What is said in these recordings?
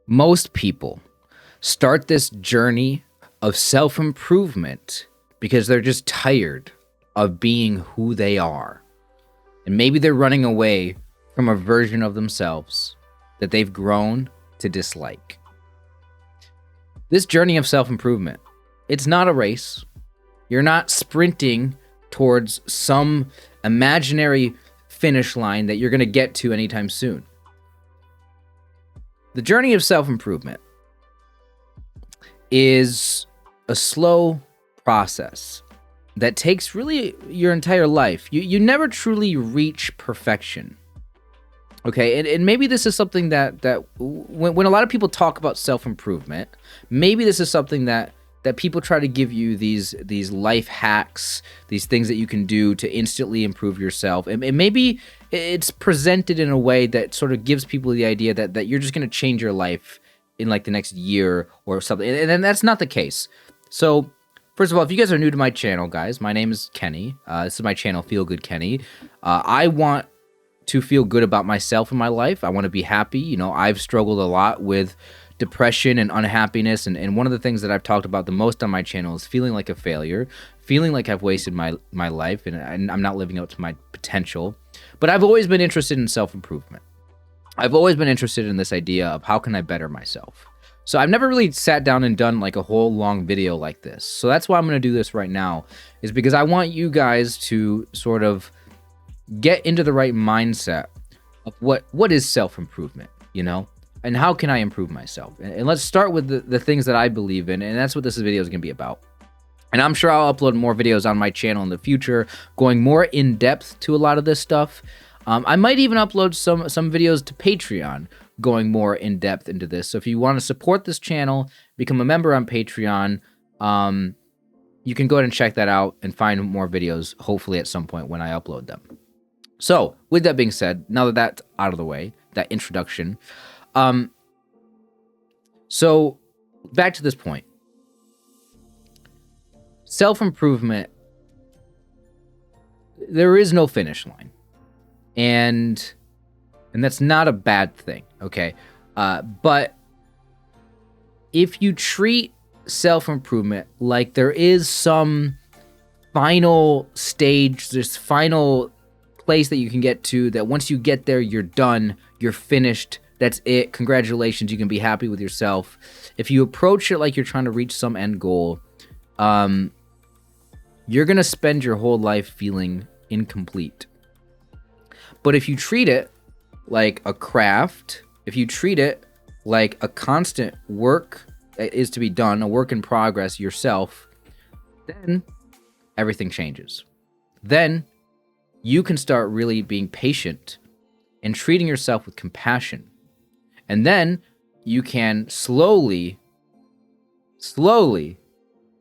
Most people start this journey of self-improvement because they're just tired of being who they are. And maybe they're running away from a version of themselves that they've grown to dislike. This journey of self-improvement, it's not a race. You're not sprinting towards some imaginary finish line that you're going to get to anytime soon. The journey of self-improvement is a slow process that takes really your entire life. You never truly reach perfection. Okay, and maybe this is something that when a lot of people talk about self-improvement, maybe this is something that people try to give you these life hacks, these things that you can do to instantly improve yourself. And maybe it's presented in a way that sort of gives people the idea that you're just going to change your life in like the next year or something. And that's not the case. So first of all, if you guys are new to my channel, guys, my name is Kenny. This is my channel, FeelGoodKenny. I want to feel good about myself in my life. I want to be happy. You know, I've struggled a lot with depression and unhappiness, and one of the things that I've talked about the most on my channel is feeling like a failure, feeling like I've wasted my life, and I'm not living up to my potential. But I've always been interested in self-improvement. I've always been interested in this idea of how can I better myself. So I've never really sat down and done like a whole long video like this. So that's why I'm going to do this right now, is because I want you guys to sort of get into the right mindset of what is self-improvement, you know, and how can I improve myself. And let's start with the things that I believe in, and that's what this video is going to be about. And I'm sure I'll upload more videos on my channel in the future, going more in depth to a lot of this stuff. I might even upload some videos to Patreon, going more in depth into this. So if you want to support this channel, become a member on Patreon, you can go ahead and check that out and find more videos, hopefully at some point when I upload them. So, with that being said, now that that's out of the way, that introduction, so back to this point. Self-improvement, there is no finish line. And that's not a bad thing, okay? But if you treat self-improvement like there is some final stage, this final place that you can get to, that once you get there, you're done, you're finished, that's it, congratulations, you can be happy with yourself. If you approach it like you're trying to reach some end goal, you're gonna spend your whole life feeling incomplete. But if you treat it like a craft, if you treat it like a constant work that is to be done, a work in progress yourself, then everything changes. Then you can start really being patient and treating yourself with compassion. And then you can slowly, can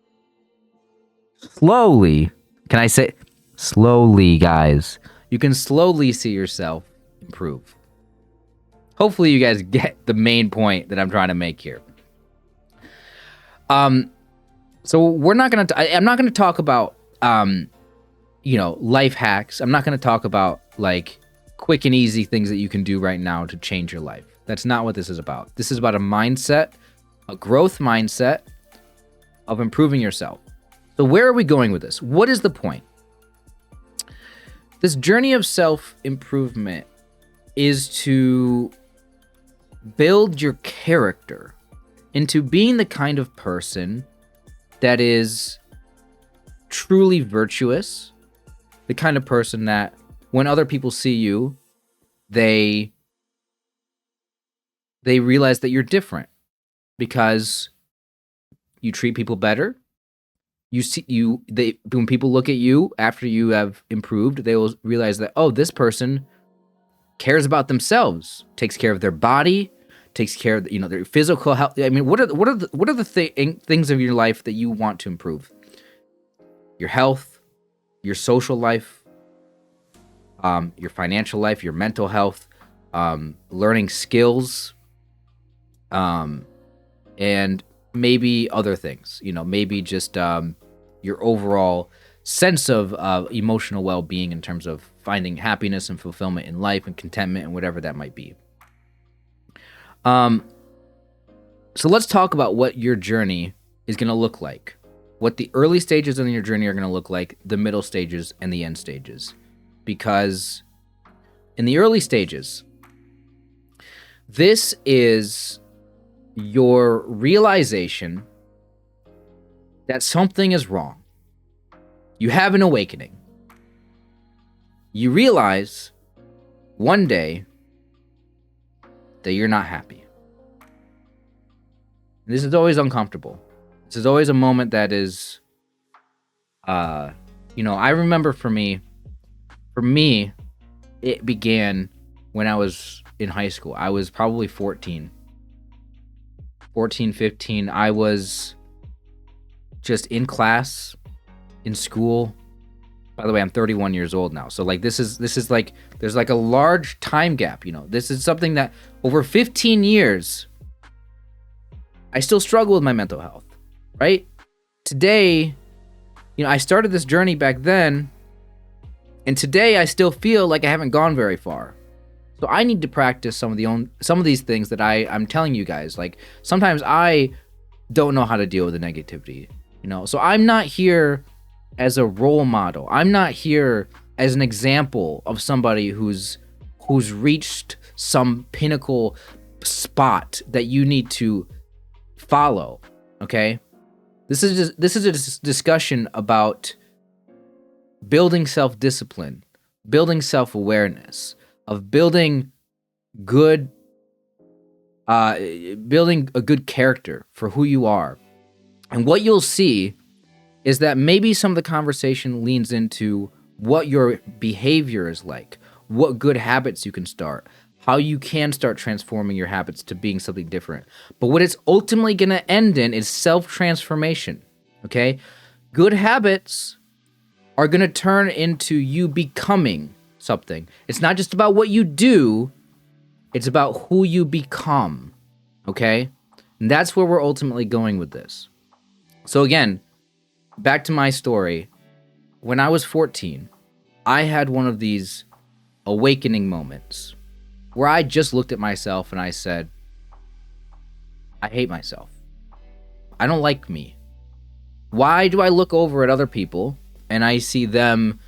I say slowly, guys? You can slowly see yourself improve. Hopefully you guys get the main point that I'm trying to make here. So I'm not going to talk about, you know, life hacks. I'm not going to talk about like quick and easy things that you can do right now to change your life. That's not what this is about. This is about a mindset, a growth mindset of improving yourself. So where are we going with this? What is the point? This journey of self-improvement is to build your character into being the kind of person that is truly virtuous, the kind of person that when other people see you, they realize that you're different because you treat people better. When people look at you after you have improved, they will realize that, oh, this person cares about themselves, takes care of their body, takes care of, you know, their physical health. I mean, what are the things of your life that you want to improve? Your health, your social life, your financial life, your mental health, learning skills, and maybe other things, you know, maybe just your overall sense of emotional well-being in terms of finding happiness and fulfillment in life and contentment and whatever that might be. So let's talk about what your journey is going to look like. What the early stages in your journey are going to look like, the middle stages, and the end stages. Because in the early stages, this is your realization that something is wrong. You have an awakening. You realize one day that you're not happy. This is always uncomfortable. This is always a moment that is, I remember for me, it began when I was in high school. I was probably 14, 15. I was just in class, in school. By the way, I'm 31 years old now. So like this is like, there's like a large time gap, This is something that over 15 years, I still struggle with my mental health, right? Today, I started this journey back then, and today I still feel like I haven't gone very far. So I need to practice some of these things that I'm telling you guys. Like sometimes I don't know how to deal with the negativity, So I'm not here as a role model. I'm not here as an example of somebody who's reached some pinnacle spot that you need to follow. Okay, this is a discussion about building self-discipline, building self-awareness, of building a good character for who you are. And what you'll see is that maybe some of the conversation leans into what your behavior is like, what good habits you can start, how you can start transforming your habits to being something different. But what it's ultimately going to end in is self-transformation, okay? Good habits are going to turn into you becoming something. It's not just about what you do, it's about who you become, okay? And that's where we're ultimately going with this. So again, back to my story. When I was 14, I had one of these awakening moments where I just looked at myself and I said, I hate myself. I don't like me. Why do I look over at other people and I see them,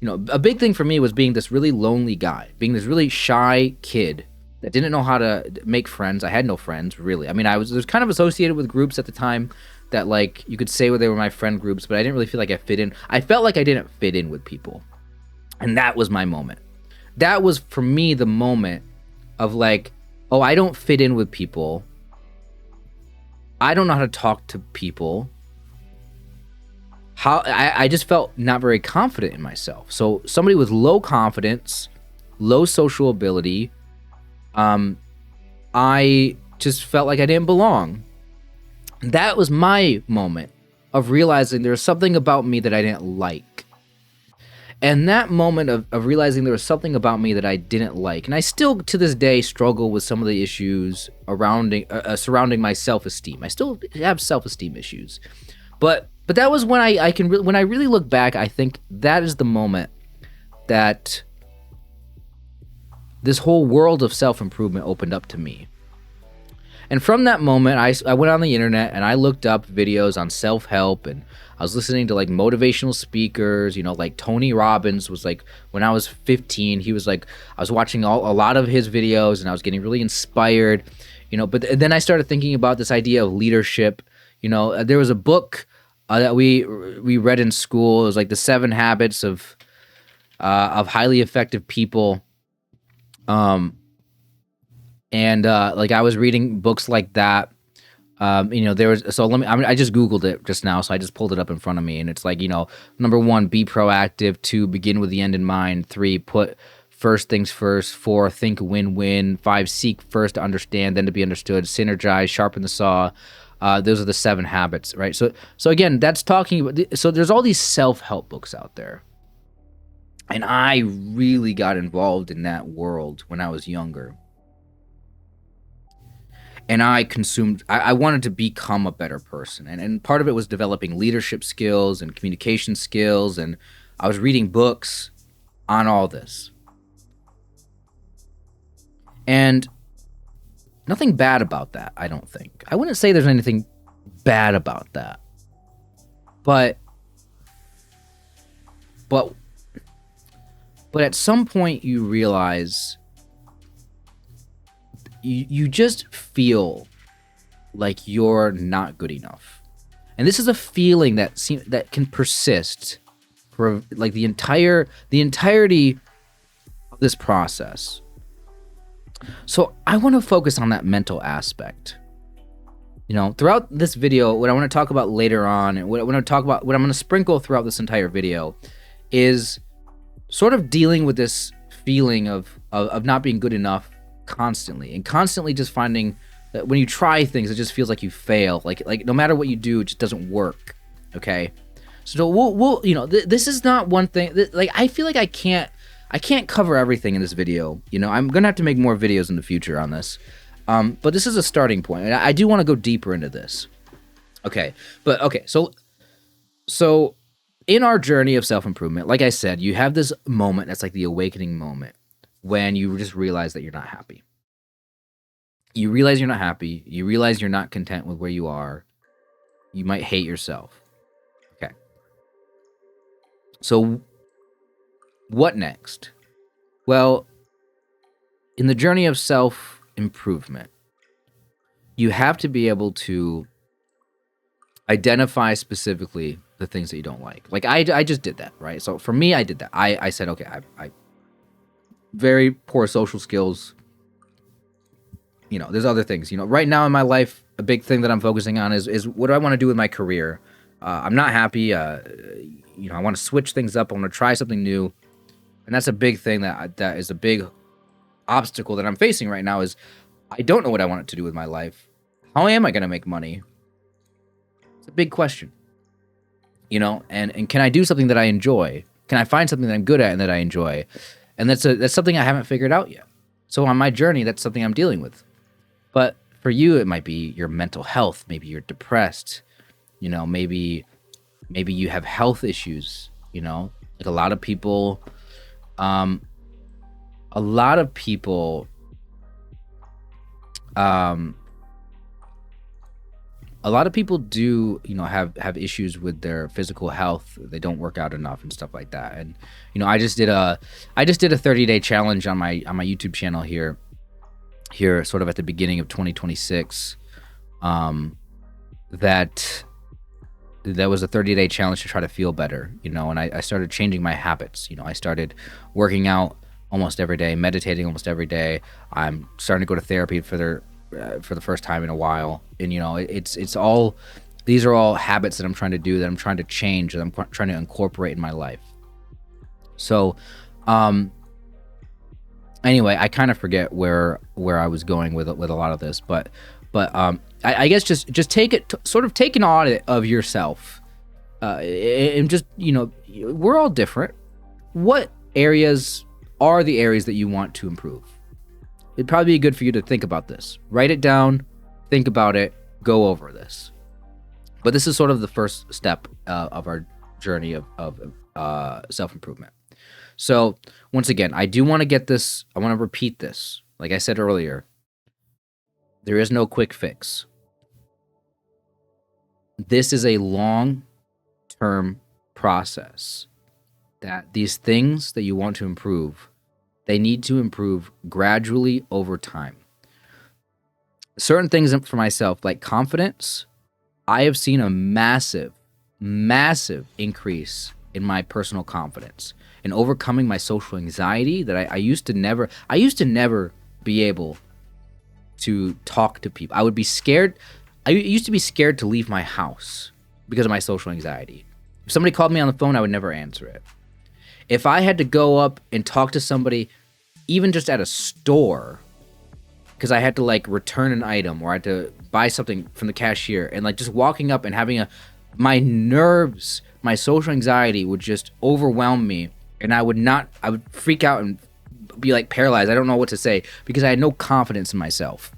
a big thing for me was being this really lonely guy, being this really shy kid that didn't know how to make friends. I had no friends, really. I mean, I was kind of associated with groups at the time that, like, you could say they were my friend groups, but I didn't really feel like I fit in. I felt like I didn't fit in with people. And that was my moment. That was, for me, the moment of like, oh, I don't fit in with people. I don't know how to talk to people. I just felt not very confident in myself. So somebody with low confidence, low social ability, I just felt like I didn't belong. That was my moment of realizing there was something about me that I didn't like. And that moment of realizing there was something about me that I didn't like, and I still to this day struggle with some of the issues surrounding my self-esteem. I still have self-esteem issues, but that was when when I really look back, I think that is the moment that this whole world of self-improvement opened up to me. And from that moment, I went on the internet and I looked up videos on self-help, and I was listening to like motivational speakers, like Tony Robbins was like, when I was 15, he was like, I was watching a lot of his videos and I was getting really inspired, but then I started thinking about this idea of leadership. There was a book that we read in school. It was like the 7 Habits of Highly Effective People. And like I was reading books like that. There was, so I just Googled it just now. So I just pulled it up in front of me, and it's like, number 1, be proactive. 2, begin with the end in mind. 3, put first things first. 4, think win-win. 5, seek first to understand, then to be understood. Synergize, sharpen the saw. Those are the 7 habits, right? So again, that's talking about, so there's all these self-help books out there. And I really got involved in that world when I was younger. And I wanted to become a better person. And part of it was developing leadership skills and communication skills. And I was reading books on all this. And Nothing bad about that, I don't think. I wouldn't say there's anything bad about that. But at some point you realize you just feel like you're not good enough. And this is a feeling that can persist for like the entirety of this process. So I want to focus on that mental aspect. You know, throughout this video, what I want to talk about later on, and what I'm going to sprinkle throughout this entire video is sort of dealing with this feeling of not being good enough constantly, and constantly just finding that when you try things, it just feels like you fail. Like no matter what you do, it just doesn't work. Okay. So we'll you know, this is not one thing like I feel like I can't cover everything in this video. You know, I'm gonna have to make more videos in the future on this. But this is a starting point, and I do want to go deeper into this. Okay, so in our journey of self-improvement, like I said, you have this moment that's like the awakening moment when you just realize that you're not happy. You realize you're not happy. You realize you're not content with where you are. You might hate yourself. Okay. So what next? Well, in the journey of self-improvement, you have to be able to identify specifically the things that you don't like. Like I just did that, right? So for me, I did that. I said, okay, I very poor social skills. You know, there's other things. You know, right now in my life, a big thing that I'm focusing on is what do I want to do with my career? I'm not happy. You know, I want to switch things up. I want to try something new, and that's a big thing that is a big obstacle that I'm facing right now. Is I don't know what I want it to do with my life. How am I going to make money? It's a big question. You know, and can I do something that I enjoy? Can I find something that I'm good at and that I enjoy? And that's something I haven't figured out yet. So on my journey, that's something I'm dealing with. But for you, it might be your mental health. Maybe you're depressed. You know, maybe you have health issues. You know, like a lot of people do, you know, have issues with their physical health. They don't work out enough and stuff like that. And you know, I just did a 30-day challenge on my YouTube channel here sort of at the beginning of 2026. That was a 30-day challenge to try to feel better, you know, and I started changing my habits. You know, I started working out almost every day, meditating almost every day. I'm starting to go to therapy for the first time in a while. And you know, these are all habits that I'm trying to do, that I'm trying to change, that I'm trying to incorporate in my life. So anyway, I kind of forget where I was going with a lot of this, but I guess just sort of take an audit of yourself, and just, you know, we're all different. What areas are the areas that you want to improve? It'd probably be good for you to think about this. Write it down, think about it, go over this. But this is sort of the first step of our journey of self-improvement. So once again, I do want to get this, I want to repeat this. Like I said earlier, there is no quick fix. This is a long-term process, that these things that you want to improve, they need to improve gradually over time. Certain things for myself, like confidence, I have seen a massive increase in my personal confidence and overcoming my social anxiety that I used to never be able to talk to people. I would be scared. I used to be scared to leave my house because of my social anxiety. If somebody called me on the phone, I would never answer it. If I had to go up and talk to somebody, even just at a store, because I had to like return an item or I had to buy something from the cashier, and like just walking up and having my nerves, my social anxiety would just overwhelm me, and I would freak out and be like paralyzed. I don't know what to say because I had no confidence in myself.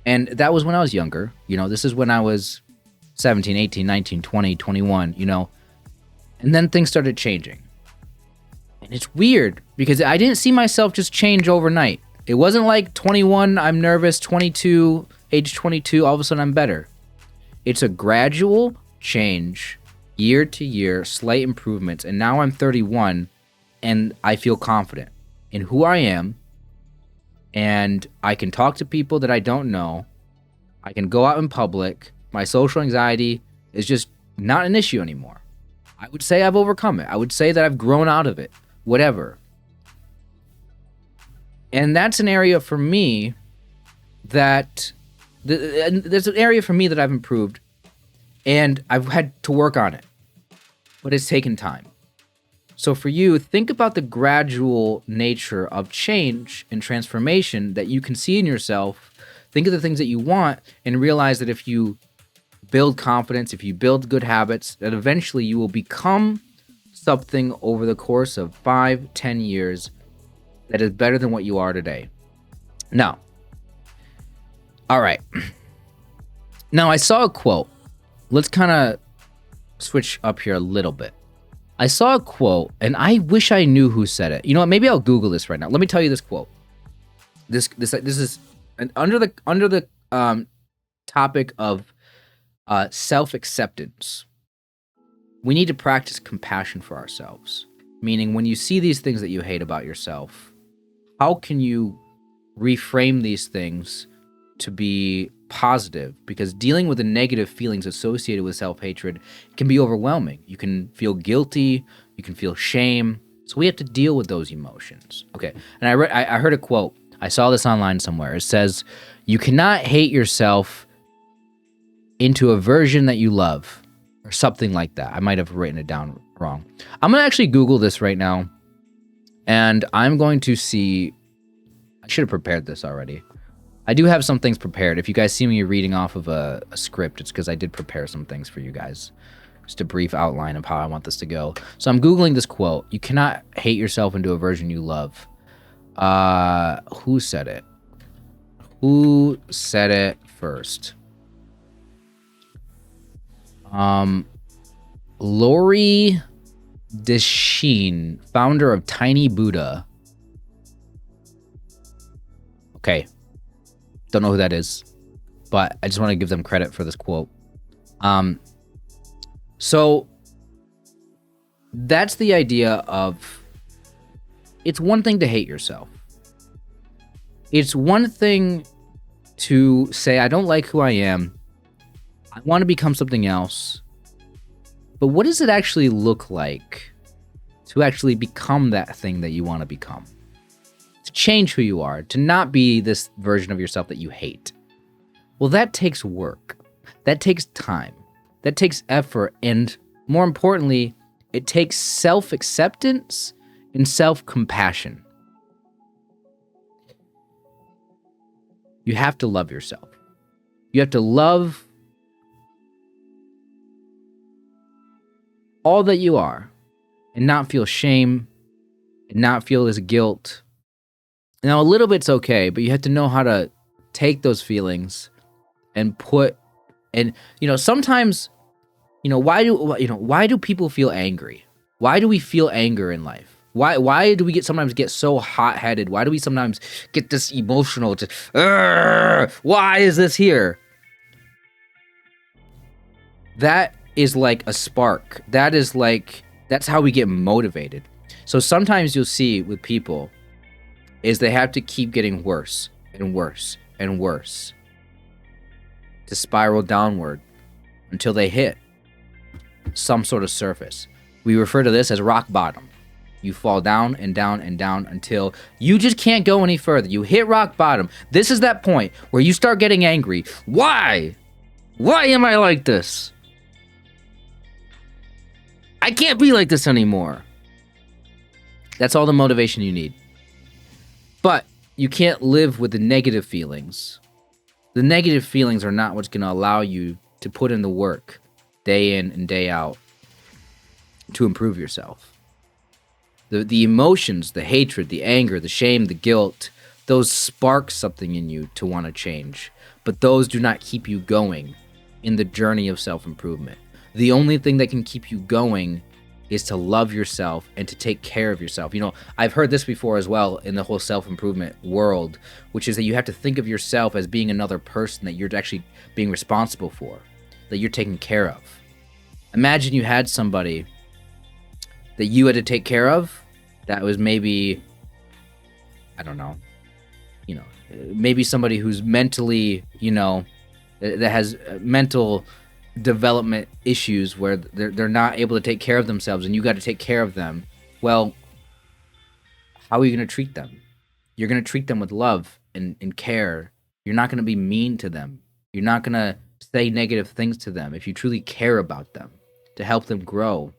And that was when I was younger. You know, this is when I was 17, 18, 19, 20, 21, you know. And then things started changing. And it's weird because I didn't see myself just change overnight. It wasn't like 21, I'm nervous, 22, age 22, all of a sudden I'm better. It's a gradual change, year to year, slight improvements. And now I'm 31 and I feel confident in who I am. And I can talk to people that I don't know. I can go out in public. My social anxiety is just not an issue anymore. I would say I've overcome it. I would say that I've grown out of it, whatever. And that's an area for me that there's an area for me that I've improved, and I've had to work on it, but it's taken time. So for you, think about the gradual nature of change and transformation that you can see in yourself. Think of the things that you want and realize that if you build confidence, if you build good habits, that eventually you will become something over the course of 5-10 years that is better than what you are today. Now, all right. Now, I saw a quote. Let's kind of switch up here a little bit. I saw a quote, and I wish I knew who said it. You know what? Maybe I'll Google this right now. Let me tell you this quote. This is under the topic of self-acceptance. We need to practice compassion for ourselves. Meaning, when you see these things that you hate about yourself, how can you reframe these things to be positive? Because dealing with the negative feelings associated with self-hatred can be overwhelming. You can feel guilty, you can feel shame. So we have to deal with those emotions. Okay, and I heard a quote. I saw this online somewhere. It says, "You cannot hate yourself into a version that you love," or something like that. I might have written it down wrong. I'm gonna actually Google this right now, and I'm going to see. I should have prepared this already. I do have some things prepared. If you guys see me reading off of a script, it's because I did prepare some things for you guys. Just a brief outline of how I want this to go. So I'm Googling this quote. You cannot hate yourself into a version you love. Who said it? Who said it first? Lori Deschene, founder of Tiny Buddha. Okay. Don't know who that is, but I just want to give them credit for this quote. So that's the idea of, it's one thing to hate yourself. It's one thing to say, I don't like who I am. I want to become something else. But what does it actually look like to actually become that thing that you want to become? To change who you are, to not be this version of yourself that you hate. Well, that takes work. That takes time. That takes effort. And more importantly, it takes self-acceptance and self-compassion. You have to love yourself. You have to love all that you are and not feel shame and not feel this guilt. Now, a little bit's okay, but you have to know how to take those feelings and sometimes, why do people feel angry? Why do we feel anger in life? Why do we sometimes get so hot-headed? Why do we sometimes get this emotional? Why is this here? That is like a spark. That's how we get motivated. So sometimes you'll see with people is they have to keep getting worse and worse and worse to spiral downward until they hit some sort of surface. We refer to this as rock bottom. You fall down and down and down until you just can't go any further. You hit rock bottom. This is that point where you start getting angry. Why? Why am I like this? I can't be like this anymore. That's all the motivation you need. But you can't live with the negative feelings. The negative feelings are not what's going to allow you to put in the work day in and day out to improve yourself. The emotions, the hatred, the anger, the shame, the guilt, those spark something in you to want to change. But those do not keep you going in the journey of self-improvement. The only thing that can keep you going is to love yourself and to take care of yourself. You know, I've heard this before as well in the whole self-improvement world, which is that you have to think of yourself as being another person that you're actually being responsible for, that you're taking care of. Imagine you had somebody that you had to take care of that was maybe, I don't know, you know, maybe somebody who's mentally, you know, that has mental development issues where they're not able to take care of themselves and you got to take care of them. Well, how are you going to treat them? You're going to treat them with love and care. You're not going to be mean to them. You're not going to say negative things to them if you truly care about them to help them grow.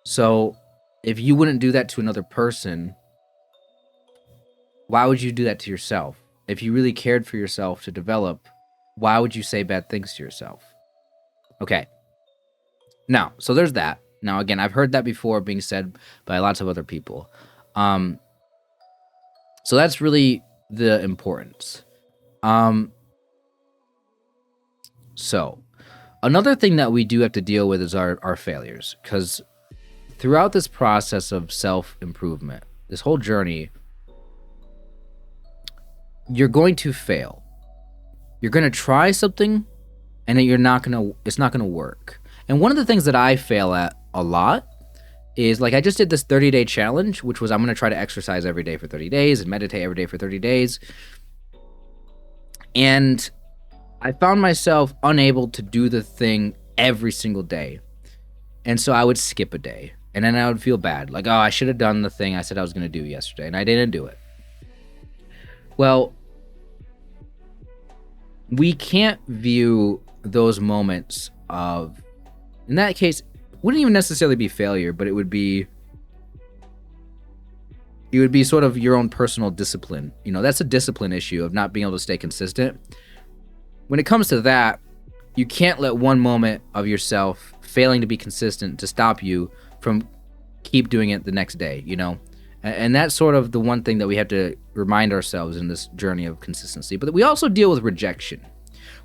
So if you wouldn't do that to another person, why would you do that to yourself? If you really cared for yourself to develop, why would you say bad things to yourself? Okay. Now, so there's that. Now, again, I've heard that before being said by lots of other people. So that's really the importance. So another thing that we do have to deal with is our failures, because throughout this process of self-improvement, this whole journey, you're going to fail. You're going to try something and it's not going to work. And one of the things that I fail at a lot is, like, I just did this 30-day challenge, which was I'm going to try to exercise every day for 30 days and meditate every day for 30 days. And I found myself unable to do the thing every single day. And so I would skip a day and then I would feel bad. Like, oh, I should have done the thing I said I was going to do yesterday and I didn't do it. Well, we can't view those moments of, in that case, wouldn't even necessarily be failure, but it would be sort of your own personal discipline. You know, that's a discipline issue of not being able to stay consistent. When it comes to that, you can't let one moment of yourself failing to be consistent to stop you from keep doing it the next day, you know? And that's sort of the one thing that we have to remind ourselves in this journey of consistency. But we also deal with rejection.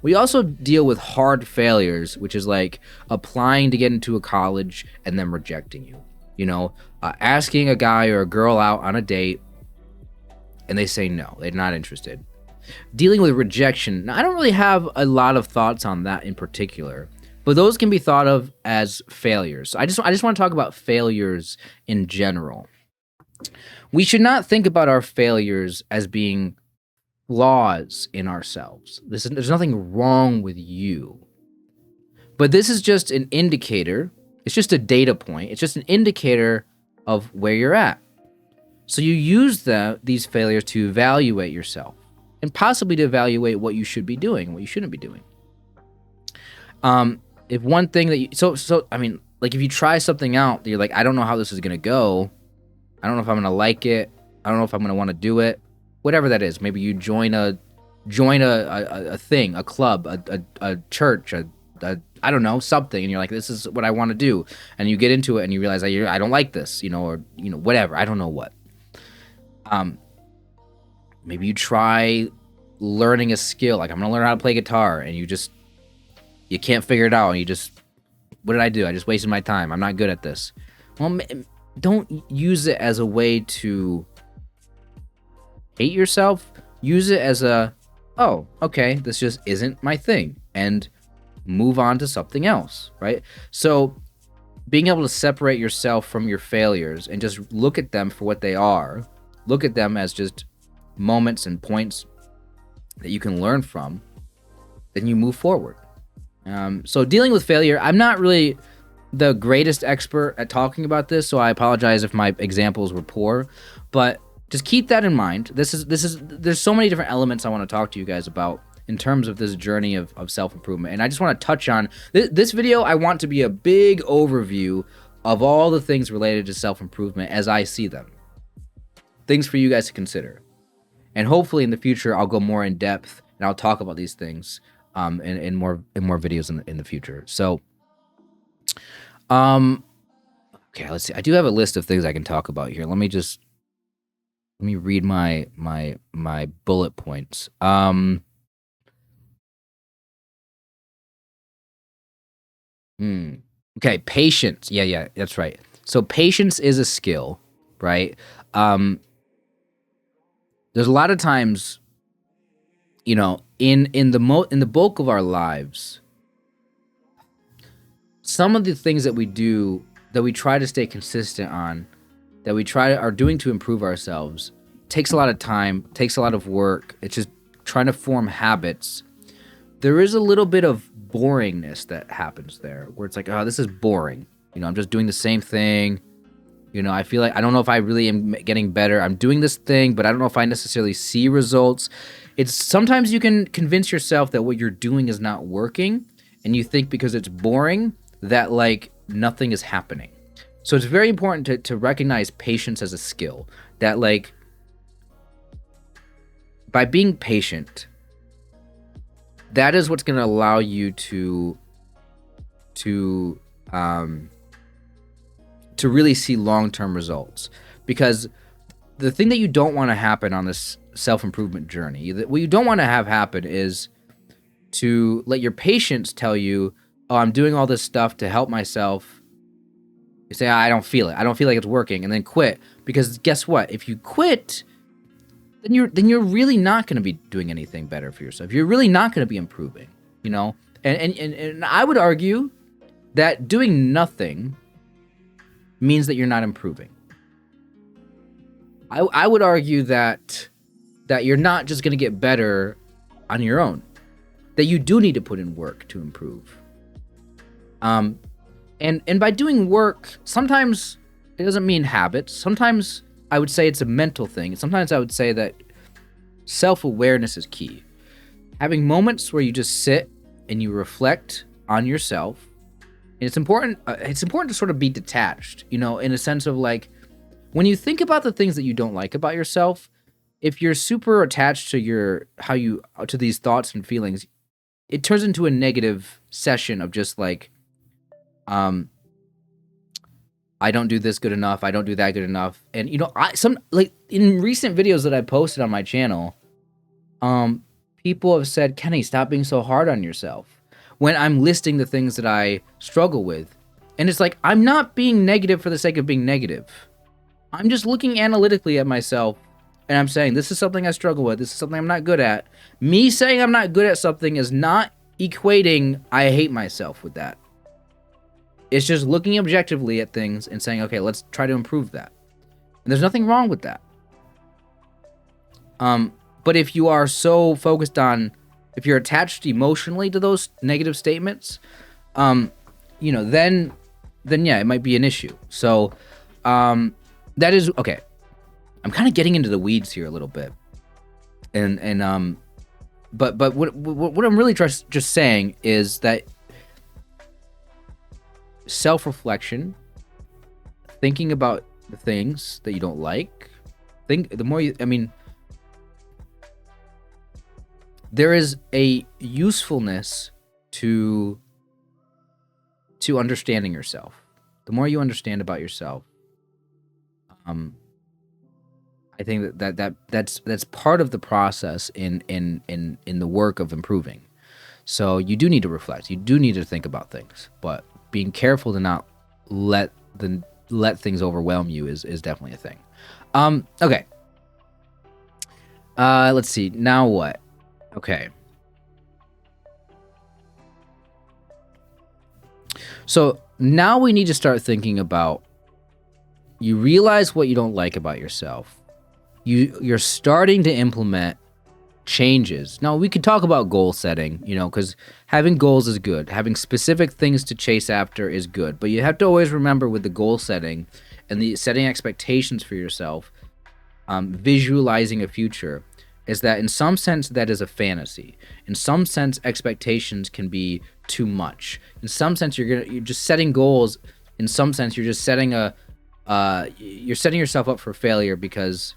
We also deal with hard failures, which is like applying to get into a college and them rejecting you. You know, asking a guy or a girl out on a date and they say no, they're not interested. Dealing with rejection. Now, I don't really have a lot of thoughts on that in particular, but those can be thought of as failures. I just want to talk about failures in general. We should not think about our failures as being flaws in ourselves. There's nothing wrong with you. But this is just an indicator. It's just a data point. It's just an indicator of where you're at. So you use these failures to evaluate yourself and possibly to evaluate what you should be doing and what you shouldn't be doing. If one thing that you, I mean, like if you try something out, you're like, I don't know how this is going to go. I don't know if I'm going to like it. I don't know if I'm going to want to do it. Whatever that is. Maybe you join a thing, a club, a church, I don't know, something, and you're like, this is what I want to do. And you get into it and you realize I don't like this, you know, or, you know, whatever. I don't know what. Maybe you try learning a skill, like I'm going to learn how to play guitar, and you can't figure it out. And what did I do? I just wasted my time. I'm not good at this. Well, don't use it as a way to hate yourself. Use it as oh, okay, this just isn't my thing, and move on to something else, right? So being able to separate yourself from your failures and just look at them for what they are, look at them as just moments and points that you can learn from, then you move forward. So dealing with failure, I'm not really the greatest expert at talking about this, so I apologize if my examples were poor, but just keep that in mind. There's so many different elements I want to talk to you guys about in terms of this journey of self-improvement. And I just want to touch on this video. I want to be a big overview of all the things related to self-improvement as I see them. Things for you guys to consider. And hopefully in the future, I'll go more in depth and I'll talk about these things in more videos in the future. So, okay, let's see. I do have a list of things I can talk about here. Let me read my bullet points. Okay, patience. Yeah, that's right. So patience is a skill, right? Um, there's a lot of times, in the bulk of our lives, some of the things that we do that we try to stay consistent on, that we are doing to improve ourselves, takes a lot of time, takes a lot of work. It's just trying to form habits. There is a little bit of boringness that happens there, where it's like, oh, this is boring. I'm just doing the same thing. I feel like I don't know if I really am getting better. I'm doing this thing, but I don't know if I necessarily see results. It's sometimes you can convince yourself that what you're doing is not working, and you think because it's boring that like nothing is happening. So it's very important to recognize patience as a skill. That like by being patient, that is what's going to allow you to really see long-term results. Because the thing that you don't want to happen on this self-improvement journey, what you don't want to have happen is to let your patience tell you, oh, I'm doing all this stuff to help myself. You say, I don't feel it. I don't feel like it's working, and then quit. Because guess what? If you quit, then you're really not going to be doing anything better for yourself. You're really not going to be improving, And I would argue that doing nothing means that you're not improving. I would argue that you're not just going to get better on your own. That you do need to put in work to improve. And by doing work, sometimes it doesn't mean habits. Sometimes I would say it's a mental thing. Sometimes I would say that self-awareness is key. Having moments where you just sit and you reflect on yourself. And it's important to sort of be detached, in a sense of like, when you think about the things that you don't like about yourself, if you're super attached to to these thoughts and feelings, it turns into a negative session of just like, I don't do this good enough. I don't do that good enough. And in recent videos that I posted on my channel, people have said, Kenny, stop being so hard on yourself. When I'm listing the things that I struggle with. And it's like, I'm not being negative for the sake of being negative. I'm just looking analytically at myself and I'm saying, this is something I struggle with. This is something I'm not good at. Me saying I'm not good at something is not equating I hate myself with that. It's just looking objectively at things and saying, okay, let's try to improve that. And there's nothing wrong with that. But if you are so focused on, if you're attached emotionally to those negative statements, then yeah, it might be an issue. So, that is okay. I'm kind of getting into the weeds here a little bit, but what I'm really just saying is that self-reflection, thinking about the things that you don't like, there is a usefulness to understanding yourself. The more you understand about yourself, I think that's part of the process in the work of improving. So you do need to reflect. You do need to think about things, but being careful to not let things overwhelm you is definitely a thing. Okay. Let's see. Now what? Okay. So now we need to start thinking about, you realize what you don't like about yourself. You're starting to implement changes. Now, we could talk about goal setting, because having goals is good. Having specific things to chase after is good. But you have to always remember with the goal setting and the setting expectations for yourself, visualizing a future, is that in some sense that is a fantasy. In some sense, expectations can be too much. In some sense, you're just setting goals. In some sense, you're just setting you're setting yourself up for failure because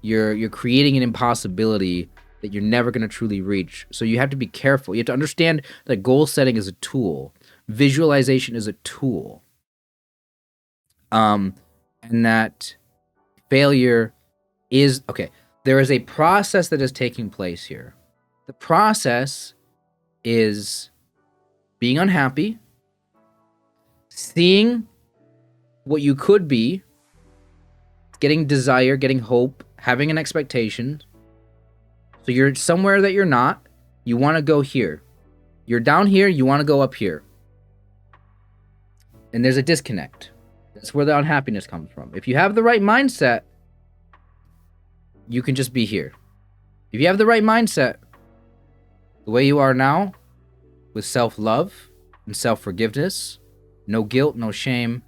you're creating an impossibility that you're never going to truly reach. So you have to be careful. You have to understand that goal setting is a tool. Visualization is a tool. And that failure is, okay, there is a process that is taking place here. The process is being unhappy, seeing what you could be, getting desire, getting hope, having an expectation. So you're somewhere that you're not. You want to go here. You're down here. You want to go up here. And there's a disconnect. That's where the unhappiness comes from. If you have the right mindset, you can just be here. If you have the right mindset, the way you are now, with self-love and self-forgiveness, no guilt, no shame,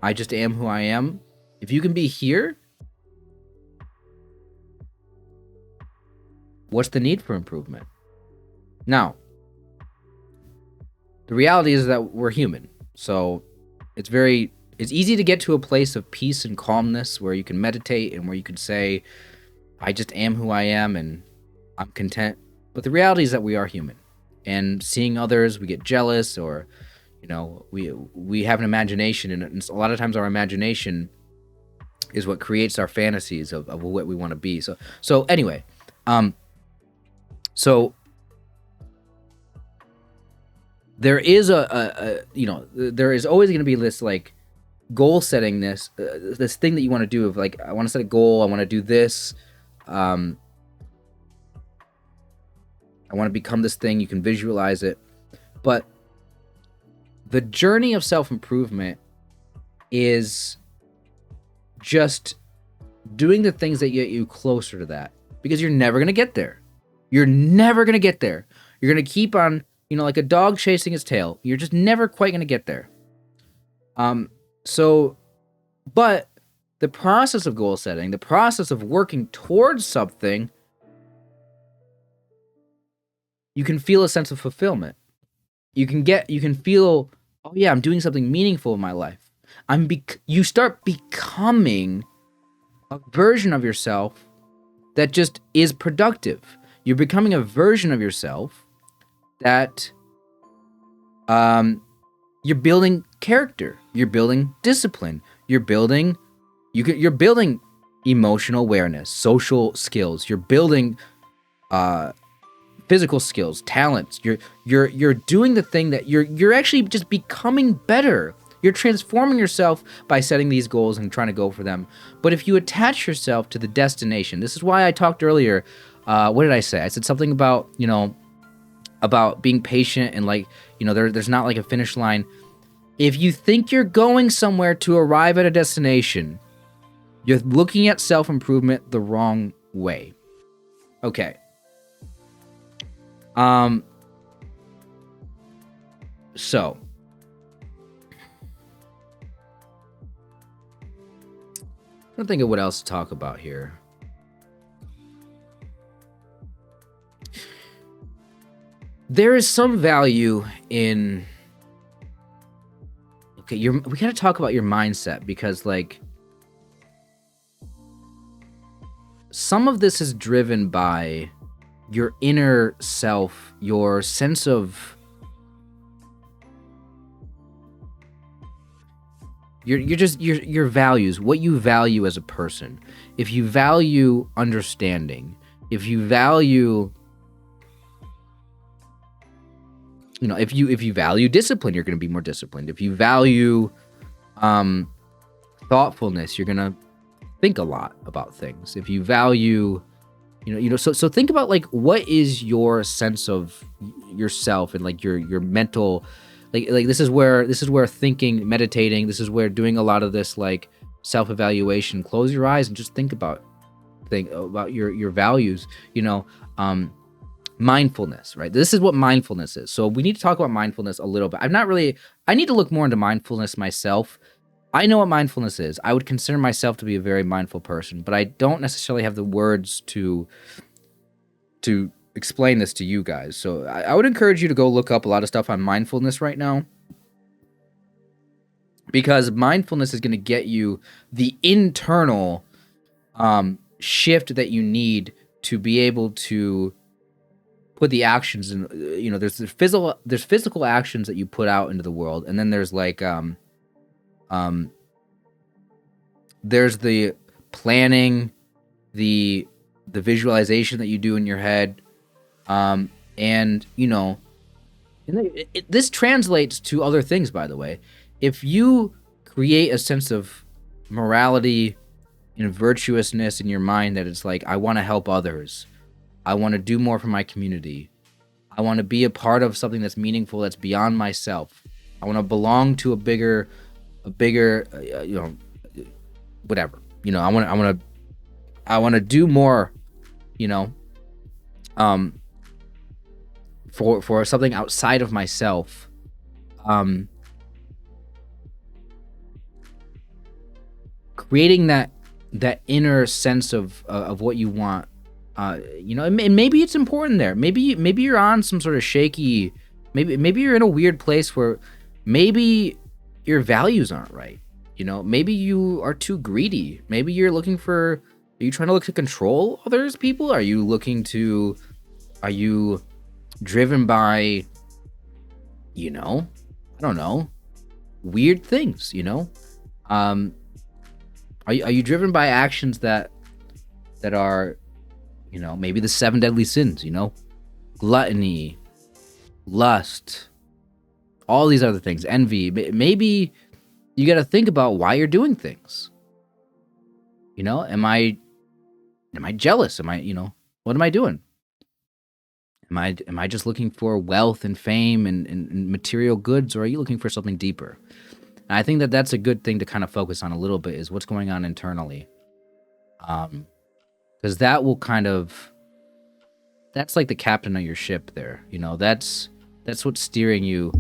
I just am who I am. If you can be here, what's the need for improvement? Now, the reality is that we're human. So it's easy to get to a place of peace and calmness where you can meditate and where you can say, I just am who I am and I'm content. But the reality is that we are human. And seeing others, we get jealous, or, you know, we have an imagination, and a lot of times our imagination is what creates our fantasies of what we want to be. So anyway, so there is there is always going to be this like goal setting, this thing that you want to do of like, I want to set a goal, I want to do this, I want to become this thing. You can visualize it. But the journey of self-improvement is just doing the things that get you closer to that, because you're never going to get there. You're never going to get there. You're going to keep on, like a dog chasing its tail. You're just never quite going to get there. But the process of goal setting, the process of working towards something, you can feel a sense of fulfillment. You can feel, oh yeah, I'm doing something meaningful in my life. You start becoming a version of yourself that just is productive. You're becoming a version of yourself that you're building character, you're building discipline, you're building emotional awareness, social skills, you're building physical skills, talents. You're doing the thing that you're actually just becoming better. You're transforming yourself by setting these goals and trying to go for them. But if you attach yourself to the destination, this is why I talked earlier. What did I say? I said something about about being patient and there's not like a finish line. If you think you're going somewhere to arrive at a destination, you're looking at self-improvement the wrong way. Okay. So I'm trying to think of what else to talk about here. There is some value in, we gotta talk about your mindset, because some of this is driven by your inner self, your sense of your values, what you value as a person. If you value understanding, if you value, if you value discipline, you're going to be more disciplined. If you value thoughtfulness, you're going to think a lot about things. If you value, so think about what is your sense of yourself and your mental, this is where thinking, meditating, this is where doing a lot of this self-evaluation. Close your eyes and just think about your values, mindfulness, right? This is what mindfulness is. So we need to talk about mindfulness a little bit. I need to look more into mindfulness myself. I know what mindfulness is. I would consider myself to be a very mindful person, but I don't necessarily have the words to explain this to you guys. So I would encourage you to go look up a lot of stuff on mindfulness right now, because mindfulness is going to get you the internal shift that you need to be able to put the actions in. There's physical actions that you put out into the world, and then there's there's the planning, the visualization that you do in your head, and And this translates to other things, by the way. If you create a sense of morality and virtuousness in your mind, that it's like, I want to help others, I want to do more for my community, I want to be a part of something that's meaningful, that's beyond myself, I want to belong to a bigger, whatever. I want to do more, for something outside of myself. Creating that inner sense of what you want, and maybe it's important there. Maybe you're on some sort of shaky. Maybe you're in a weird place where maybe your values aren't right. Maybe you are too greedy. Maybe you're looking for. Are you trying to look to control others people? Are you driven by, I don't know, weird things, Are you driven by actions that are, maybe the 7 deadly sins, gluttony, lust, all these other things, envy? Maybe you got to think about why you're doing things. Am I jealous? Am I, what am I doing? Am I just looking for wealth and fame and material goods, or are you looking for something deeper? And I think that that's a good thing to kind of focus on a little bit, is what's going on internally. Because that will that's like the captain of your ship there. That's what's steering you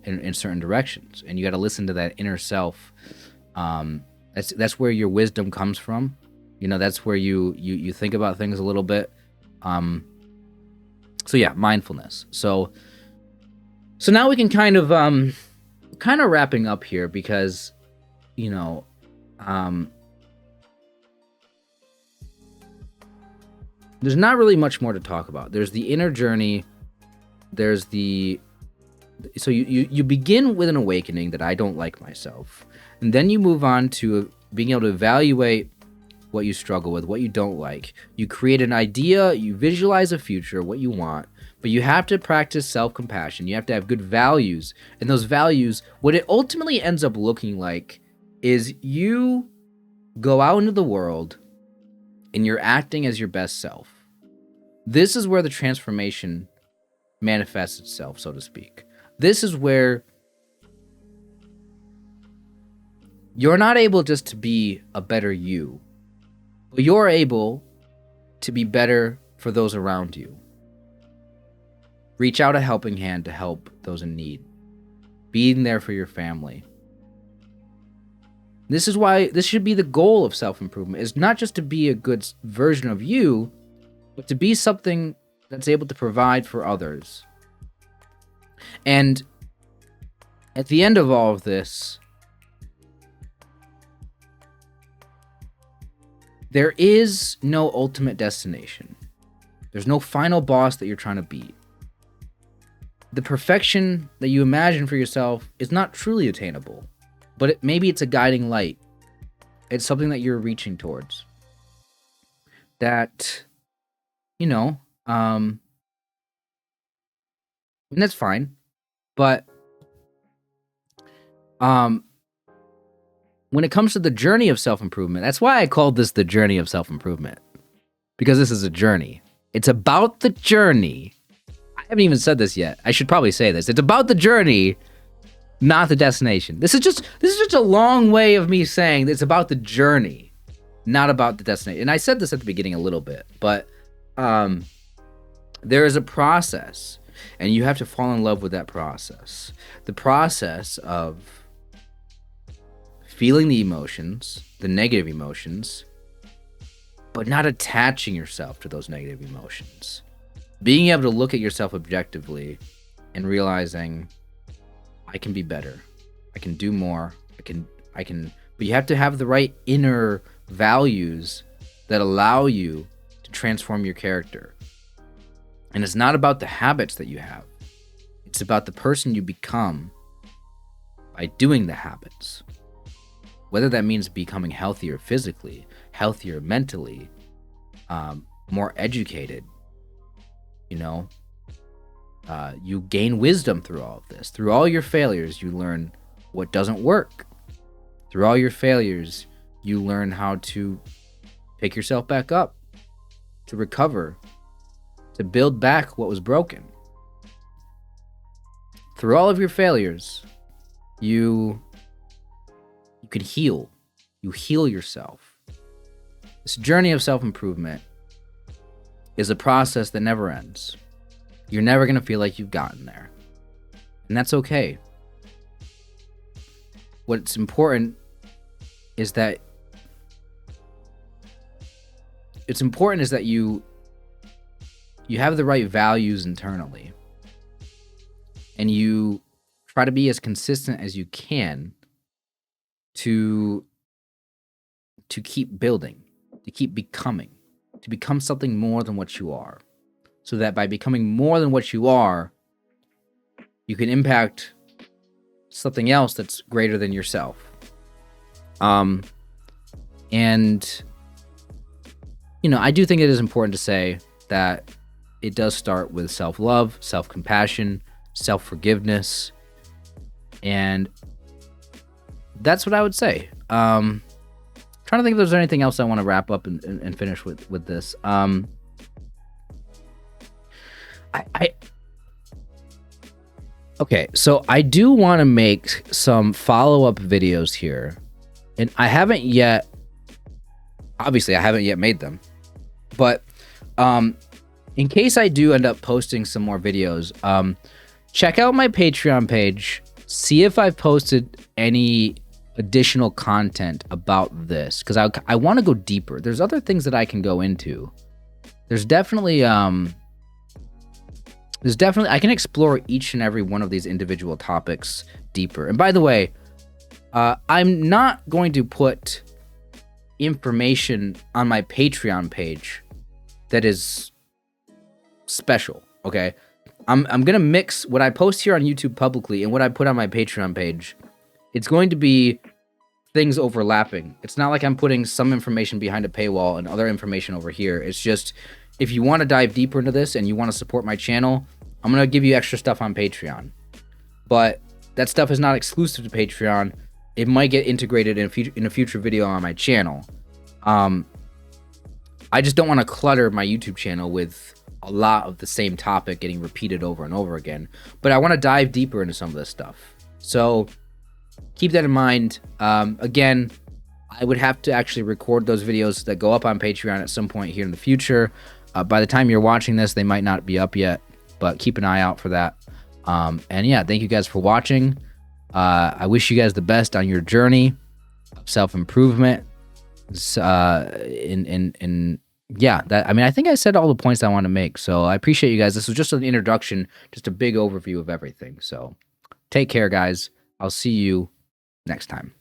in certain directions. And you got to listen to that inner self. That's where your wisdom comes from. That's where you think about things a little bit. So yeah, mindfulness. So now we can kind of wrapping up here, because there's not really much more to talk about. There's the inner journey. So you begin with an awakening that I don't like myself, and then you move on to being able to evaluate what you struggle with, what you don't like. You create an idea, you visualize a future, what you want, but you have to practice self-compassion. You have to have good values, and those values, what it ultimately ends up looking like is you go out into the world and you're acting as your best self. This is where the transformation manifests itself, so to speak. This is where you're not able just to be a better you, but you're able to be better for those around you. Reach out a helping hand to help those in need. Being there for your family. This is why this should be the goal of self-improvement, is not just to be a good version of you, but to be something that's able to provide for others. And at the end of all of this, there is no ultimate destination. There's no final boss that you're trying to beat. The perfection that you imagine for yourself is not truly attainable, but maybe it's a guiding light. It's something that you're reaching towards. That, and that's fine. But when it comes to the journey of self-improvement, that's why I called this the journey of self-improvement. Because this is a journey. It's about the journey. I haven't even said this yet. I should probably say this. It's about the journey, not the destination. This is just a long way of me saying that it's about the journey, not about the destination. And I said this at the beginning a little bit, but there is a process, and you have to fall in love with that process. The process of feeling the emotions, the negative emotions, but not attaching yourself to those negative emotions. Being able to look at yourself objectively and realizing, I can be better. I can do more. I can, but you have to have the right inner values that allow you to transform your character. And it's not about the habits that you have. It's about the person you become by doing the habits. Whether that means becoming healthier physically, healthier mentally, more educated, You gain wisdom through all of this. Through all your failures, you learn what doesn't work. Through all your failures, you learn how to pick yourself back up, to recover, to build back what was broken. Through all of your failures, you can heal. You heal yourself. This journey of self-improvement is a process that never ends. You're never going to feel like you've gotten there. And that's okay. What's important is that you have the right values internally, and you try to be as consistent as you can to keep building, to keep becoming, to become something more than what you are, so that by becoming more than what you are, you can impact something else that's greater than yourself. And I do think it is important to say that it does start with self-love, self-compassion, self-forgiveness, and that's what I would say. Trying to think if there's anything else I want to wrap up and finish with this. Okay, so I do want to make some follow-up videos here, and I haven't yet made them, but in case I do end up posting some more videos, check out my Patreon page, see if I've posted any additional content about this, because I want to go deeper. There's other things that I can go into. There's definitely I can explore each and every one of these individual topics deeper. And by the way, I'm not going to put information on my Patreon page that is special, okay? I'm gonna mix what I post here on YouTube publicly and what I put on my Patreon page. It's going to be things overlapping. It's not like I'm putting some information behind a paywall and other information over here. It's just, if you want to dive deeper into this and you want to support my channel, I'm gonna give you extra stuff on Patreon. But that stuff is not exclusive to Patreon. It might get integrated in a future video on my channel. I just don't want to clutter my YouTube channel with a lot of the same topic getting repeated over and over again. But I want to dive deeper into some of this stuff. So keep that in mind. Again, I would have to actually record those videos that go up on Patreon at some point here in the future. By the time you're watching this, they might not be up yet, but keep an eye out for that. And yeah, thank you guys for watching. I wish you guys the best on your journey of self-improvement. Yeah, I think I said all the points I want to make. So I appreciate you guys. This was just an introduction, just a big overview of everything. So take care, guys. I'll see you next time.